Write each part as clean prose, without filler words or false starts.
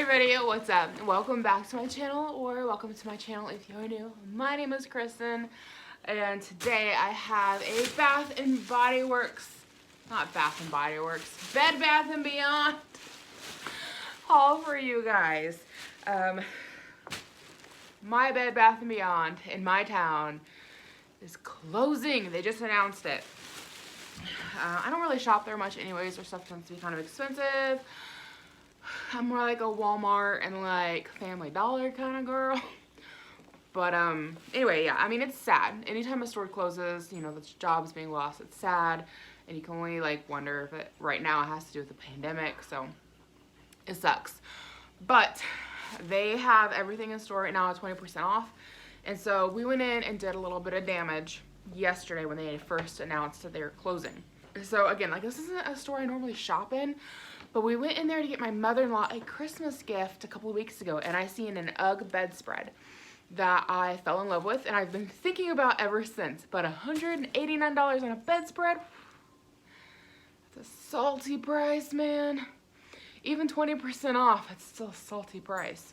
everybody, what's up? Welcome back to my channel, or welcome to my channel if you're new. My name is Cristin, and today I have a Bath and Body Works, not Bath and Body Works, Bed Bath and Beyond haul for you guys. My Bed Bath and Beyond in my town is closing. They just announced it. I don't really shop there much anyways. Their stuff tends to be kind of expensive. I'm more like a Walmart and like Family Dollar kind of girl. But anyway, yeah, I mean, it's sad. Anytime a store closes, you know, the job's being lost, it's sad. And you can only like wonder if it right now it has to do with the pandemic, so it sucks. But they have everything in store right now at 20% off. And so we went in and did a little bit of damage yesterday when they first announced that they were closing. So again, like, this isn't a store I normally shop in, but we went in there to get my mother-in-law a Christmas gift a couple of weeks ago, and I seen an UGG bedspread that I fell in love with, and I've been thinking about ever since. But $189 on a bedspread, that's a salty price, man. Even 20% off, it's still a salty price.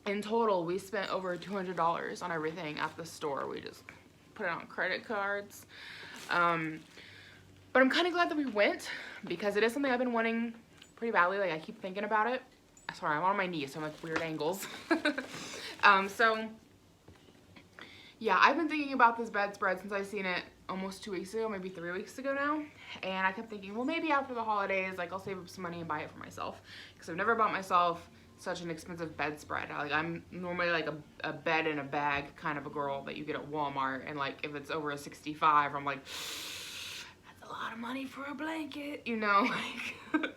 In total, we spent over $200 on everything at the store. We just put it on credit cards. But I'm kind of glad that we went, because it is something I've been wanting pretty badly. Like, I keep thinking about it. Sorry, I'm on my knees, so I'm like weird angles. So yeah, I've been thinking about this bedspread since I seen it almost 2 weeks ago, maybe 3 weeks ago now. And I kept thinking, well, maybe after the holidays, like, I'll save up some money and buy it for myself, because I've never bought myself such an expensive bedspread. Like, I'm normally like a bed in a bag kind of a girl that you get at Walmart, and like if it's over a 65, I'm like, that's a lot of money for a blanket, you know. Like,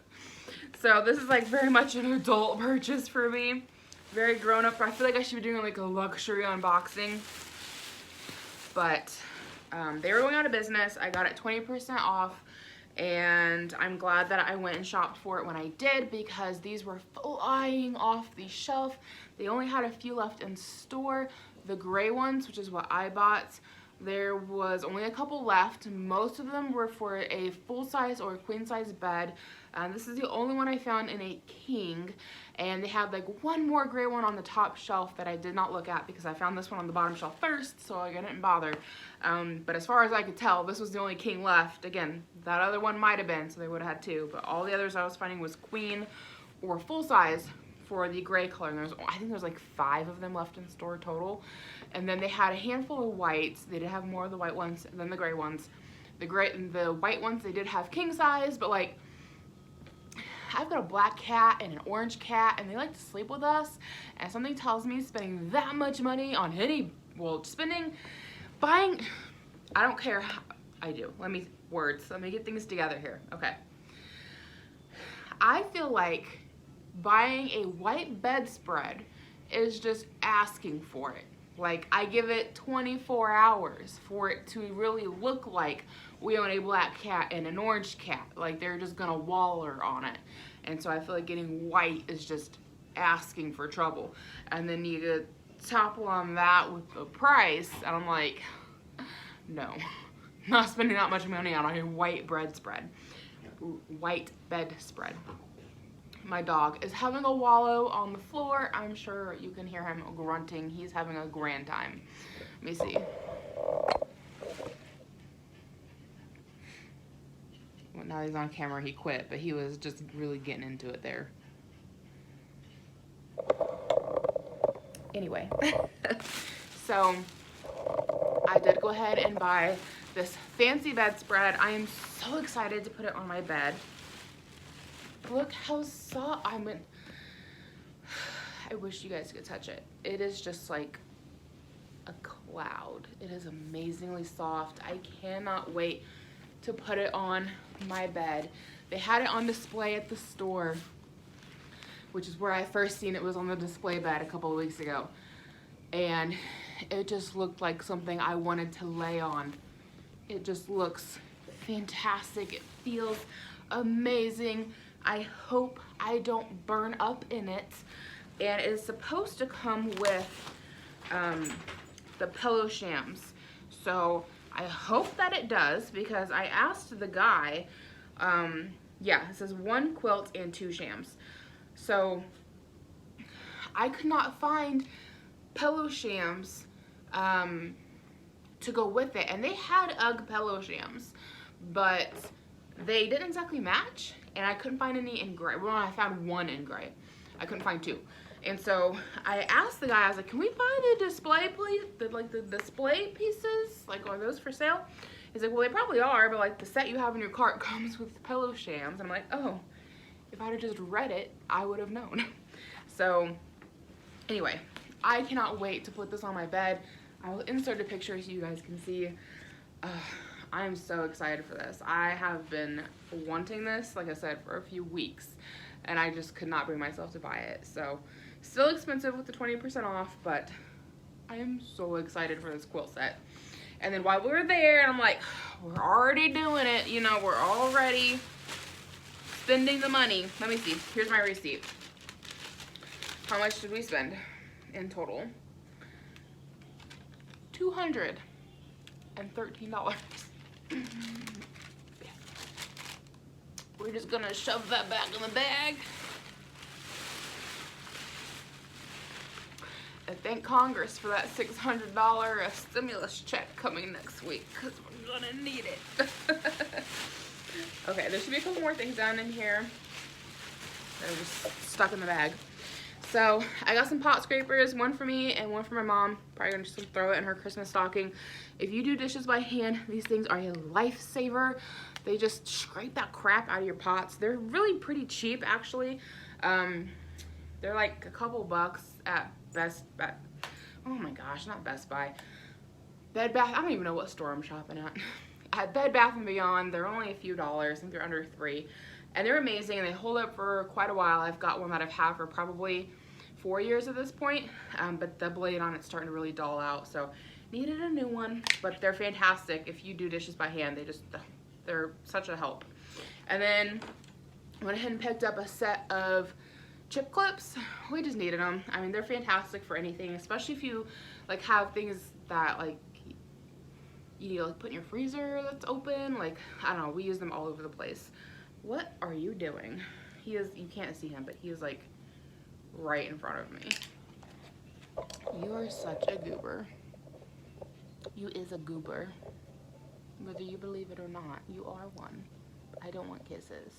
so this is like very much an adult purchase for me, very grown up. I feel like I should be doing like a luxury unboxing, but they were going out of business. I got it 20% off. And I'm glad that I went and shopped for it when I did, because these were flying off the shelf. They only had a few left in store. The gray ones, which is what I bought, there was only a couple left. Most of them were for a full-size or queen-size bed. This is the only one I found in a king. And they had like one more gray one on the top shelf that I did not look at, because I found this one on the bottom shelf first, so I didn't bother. But as far as I could tell, this was the only king left. Again, that other one might have been, so they would have had two. But all the others I was finding was queen or full-size for the gray color. And I think there's like 5 of them left in store total. And then they had a handful of whites. They did have more of the white ones than the gray ones. The white ones, they did have king size, but like, I've got a black cat and an orange cat, and they like to sleep with us, and something tells me spending that much money on buying, I don't care how, I do. Let me get things together here. Okay. I feel like buying a white bedspread is just asking for it. Like, I give it 24 hours for it to really look like we own a black cat and an orange cat. Like, they're just gonna waller on it. And so I feel like getting white is just asking for trouble. And then you topple on that with the price, and I'm like, no. Not spending that much money on a white bedspread. White bedspread. My dog is having a wallow on the floor. I'm sure you can hear him grunting. He's having a grand time. Let me see. Well, now he's on camera. He quit, but he was just really getting into it there. Anyway, so I did go ahead and buy this fancy bedspread. I am so excited to put it on my bed. Look how soft. I wish you guys could touch it. It is just like a cloud. It is amazingly soft. I cannot wait to put it on my bed. They had it on display at the store, which is where I first seen it. Was on the display bed a couple of weeks ago, and it just looked like something I wanted to lay on. It just looks fantastic. It feels amazing. I hope I don't burn up in it. And it is supposed to come with the pillow shams. So I hope that it does, because I asked the guy, yeah, it says 1 quilt and 2 shams. So I could not find pillow shams to go with it, and they had UGG pillow shams, but they didn't exactly match, and I couldn't find any in gray. Well, I found one in gray. I couldn't find two. And so I asked the guy, I was like, can we buy the display, please? The display pieces? Like, are those for sale? He's like, well, they probably are, but like the set you have in your cart comes with pillow shams. I'm like, oh, if I'd have just read it, I would have known. So anyway, I cannot wait to put this on my bed. I will insert a picture so you guys can see. I am so excited for this. I have been wanting this, like I said, for a few weeks, and I just could not bring myself to buy it. So still expensive with the 20% off, but I am so excited for this quilt set. And then while we were there, I'm like, we're already doing it, you know, we're already spending the money. Let me see, here's my receipt. How much did we spend in total? $213. We're just gonna shove that back in the bag. And thank Congress for that $600 stimulus check coming next week, because we're gonna need it. Okay, there should be a couple more things down in here that are just stuck in the bag. So I got some pot scrapers, one for me and one for my mom. Probably gonna just throw it in her Christmas stocking. If you do dishes by hand, these things are a lifesaver. They just scrape that crap out of your pots. They're really pretty cheap, actually. They're like a couple bucks at oh my gosh, not Best Buy. Bed Bath, I don't even know what store I'm shopping at. At Bed Bath & Beyond, they're only a few dollars. I think they're under $3. And they're amazing, and they hold up for quite a while. I've got one that I've had for probably 4 years at this point, but the blade on it's starting to really dull out, so needed a new one. But they're fantastic if you do dishes by hand. They're such a help. And then I went ahead and picked up a set of chip clips. We just needed them. I mean, they're fantastic for anything, especially if you like have things that like you need to like put in your freezer that's open. Like, I don't know, we use them all over the place. What are you doing? You can't see him, but he is like right in front of me. You are such a goober. You is a goober. Whether you believe it or not, you are one. I don't want kisses.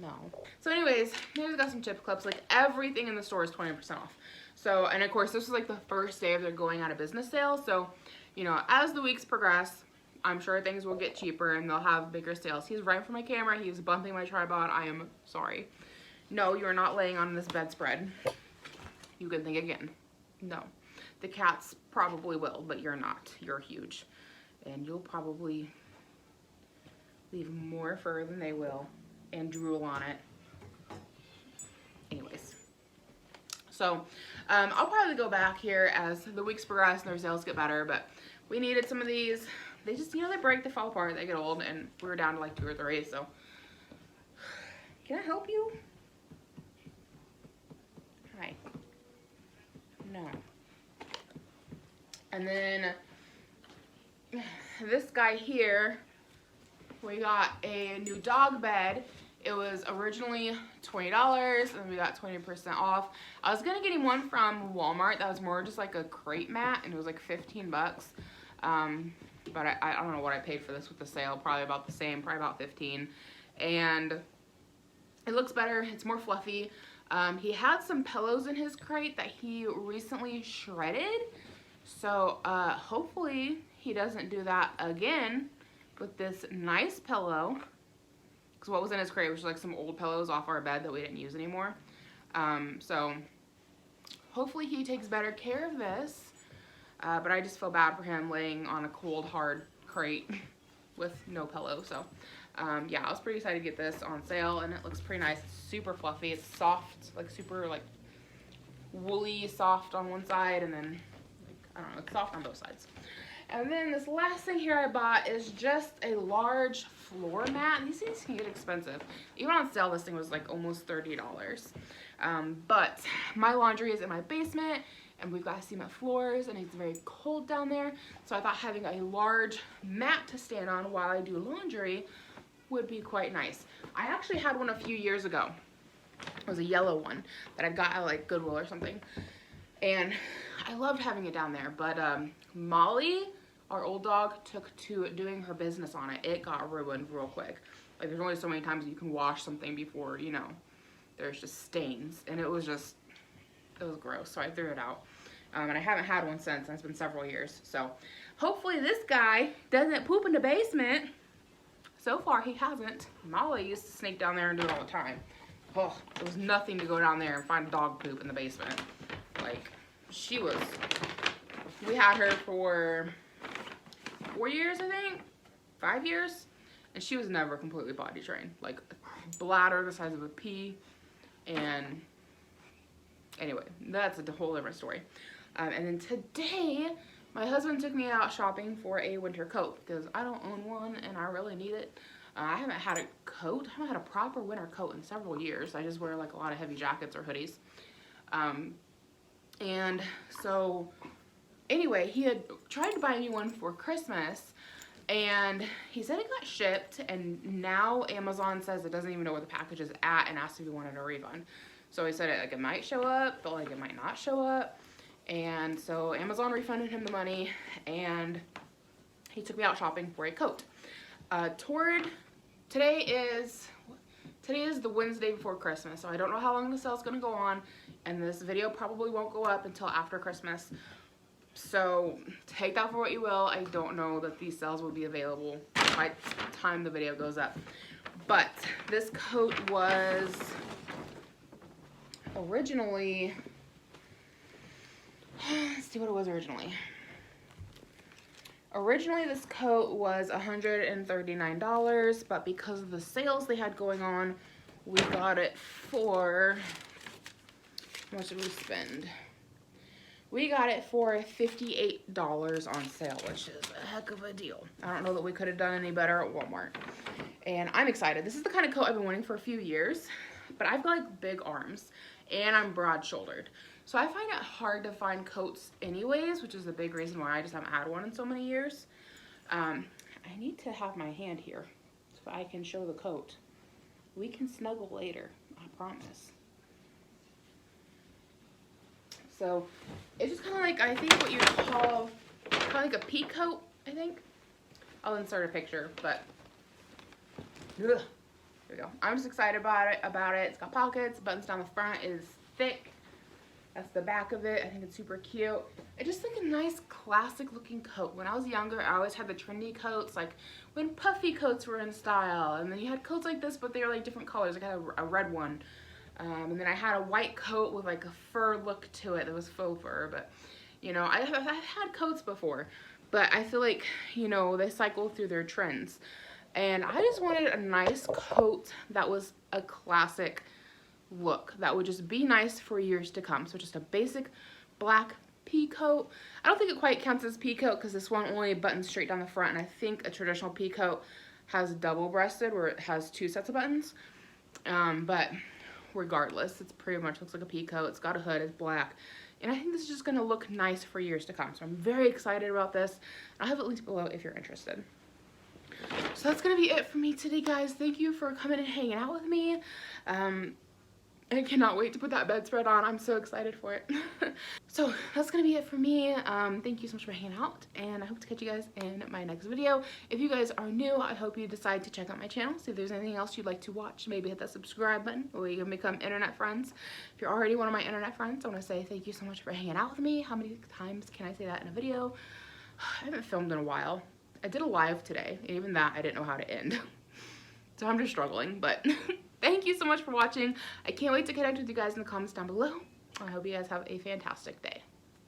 No. So anyways, here's got some chip clips. Like everything in the store is 20% off. So, and of course this is like the first day of their going out of business sale. So, you know, as the weeks progress, I'm sure things will get cheaper and they'll have bigger sales. He's right for my camera. He's bumping my tripod. I am sorry. No, you are not laying on this bedspread. You can think again. No. The cats probably will, but you're not. You're huge. And you'll probably leave more fur than they will and drool on it. Anyways. So, I'll probably go back here as the weeks progress and their sales get better, but we needed some of these. They just, you know, they break, they fall apart, they get old, and we were down to like 2 or 3, so. Can I help you? Hi. No. And then this guy here, we got a new dog bed. It was originally $20 and we got 20% off. I was gonna get him one from Walmart that was more just like a crate mat, and it was like 15 bucks. But I don't know what I paid for this with the sale, probably about the same, probably about 15. And it looks better, it's more fluffy. He had some pillows in his crate that he recently shredded. So hopefully he doesn't do that again with this nice pillow. Because what was in his crate was like some old pillows off our bed that we didn't use anymore. So hopefully he takes better care of this. But I just feel bad for him laying on a cold, hard crate with no pillow. So yeah, I was pretty excited to get this on sale, and it looks pretty nice. It's super fluffy. It's soft, like super like woolly soft on one side, and then like, I don't know, it's soft on both sides. And then this last thing here I bought is just a large floor mat. These things can get expensive. Even on sale, this thing was like almost $30. But my laundry is in my basement, and we've got cement floors, and it's very cold down there. So I thought having a large mat to stand on while I do laundry would be quite nice. I actually had one a few years ago, It was a yellow one that I got at like Goodwill or something. And I loved having it down there, but Molly, our old dog, took to doing her business on it. It got ruined real quick. Like, there's only so many times you can wash something before, you know, there's just stains. And it was gross, so I threw it out. And I haven't had one since, and it's been several years. So hopefully this guy doesn't poop in the basement. So far, he hasn't. Molly used to sneak down there and do it all the time. Oh, it was nothing to go down there and find dog poop in the basement. Like, we had her for 4 years, I think, 5 years, and she was never completely potty trained. Like, bladder the size of a pea, and anyway, that's a whole different story. And then today, my husband took me out shopping for a winter coat because I don't own one and I really need it. I haven't had a coat. I haven't had a proper winter coat in several years. I just wear like a lot of heavy jackets or hoodies. And so anyway, he had tried to buy me one for Christmas and he said it got shipped, and now Amazon says it doesn't even know where the package is at and asked if he wanted a refund. So he said it might show up, but like it might not show up. And so Amazon refunded him the money and he took me out shopping for a coat. Today is the Wednesday before Christmas, so I don't know how long the sale's gonna go on, and this video probably won't go up until after Christmas. So take that for what you will. I don't know that these sales will be available by the time the video goes up. But this coat was originally, let's see what it was originally. Originally, this coat was $139, but because of the sales they had going on, we got it for, how much did we spend? We got it for $58 on sale, which is a heck of a deal. I don't know that we could have done any better at Walmart. And I'm excited. This is the kind of coat I've been wanting for a few years, but I've got like big arms and I'm broad-shouldered. So I find it hard to find coats anyways, which is a big reason why I just haven't had one in so many years. I need to have my hand here so I can show the coat. We can snuggle later, I promise. So it's just kind of like, I think what you call kind of like a pea coat, I think. I'll insert a picture, but ugh, here we go. I'm just excited about it. It's got pockets, buttons down the front, it is thick. That's the back of it. I think it's super cute. It's just like a nice classic looking coat. When I was younger, I always had the trendy coats, like when puffy coats were in style. And then you had coats like this, but they were like different colors. Like I had a red one. And then I had a white coat with like a fur look to it that was faux fur. But, you know, I've had coats before. But I feel like, you know, they cycle through their trends. And I just wanted a nice coat that was a classic look that would just be nice for years to come. So just a basic black pea coat. I don't think it quite counts as pea coat because this one only buttons straight down the front, and I think a traditional pea coat has double-breasted where it has 2 sets of buttons. But regardless, it's pretty much looks like a pea coat. It's got a hood, it's black, and I think this is just going to look nice for years to come. So I'm very excited about this. I'll have it linked below if you're interested. So that's going to be it for me today, guys. Thank you for coming and hanging out with me. I cannot wait to put that bedspread on. I'm so excited for it. So that's gonna be it for me. Thank you so much for hanging out, and I hope to catch you guys in my next video. If you guys are new, I hope you decide to check out my channel, see if there's anything else you'd like to watch. Maybe hit that subscribe button, or you can become internet friends. If you're already one of my internet friends, I want to say thank you so much for hanging out with me. How many times can I say that in a video? I haven't filmed in a while. I did a live today, and even that I didn't know how to end. So I'm just struggling, but thank you so much for watching. I can't wait to connect with you guys in the comments down below. I hope you guys have a fantastic day.